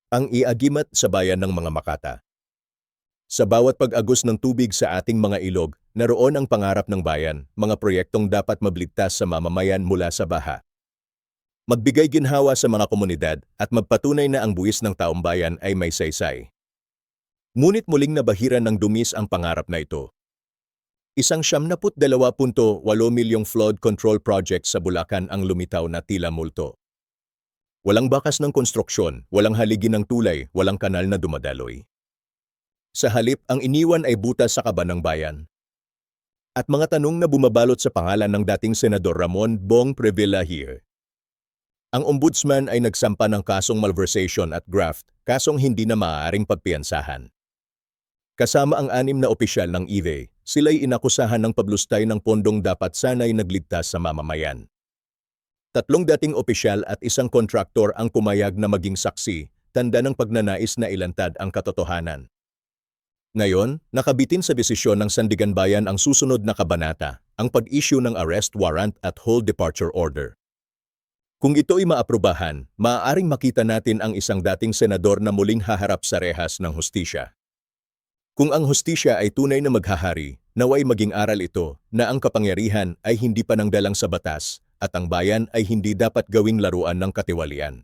Ang iagimat sa bayan ng mga Makata. Sa bawat pag-agos ng tubig sa ating mga ilog, naroon ang pangarap ng bayan, mga proyektong dapat mabligtas sa mamamayan mula sa baha. Magbigay ginhawa sa mga komunidad at magpatunay na ang buwis ng taong bayan ay may saysay. Ngunit muling nabahiran ng dumis ang pangarap na ito. Isang 72.8 milyong flood control project sa Bulacan ang lumitaw na tila multo. Walang bakas ng konstruksyon, walang haligi ng tulay, walang kanal na dumadaloy. Sa halip, ang iniwan ay butas sa kaban ng bayan. At mga tanong na bumabalot sa pangalan ng dating Senador Ramon Bong Revilla. Ang ombudsman ay nagsampa ng kasong malversation at graft, kasong hindi na maaaring pagpiyansahan. Kasama ang 6 na opisyal ng EVA, sila'y inakusahan ng pablustay ng pondong dapat sana'y nagligtas sa mamamayan. 3 dating opisyal at 1 kontraktor ang pumayag na maging saksi, tanda ng pagnanais na ilantad ang katotohanan. Ngayon, nakabitin sa desisyon ng Sandigan Bayan ang susunod na kabanata, ang pag-issue ng arrest warrant at hold departure order. Kung ito'y maaprubahan, maaaring makita natin ang isang dating senador na muling haharap sa rehas ng hustisya. Kung ang hustisya ay tunay na maghahari, naway maging aral ito na ang kapangyarihan ay hindi pananggalang sa batas at ang bayan ay hindi dapat gawing laruan ng katiwalian.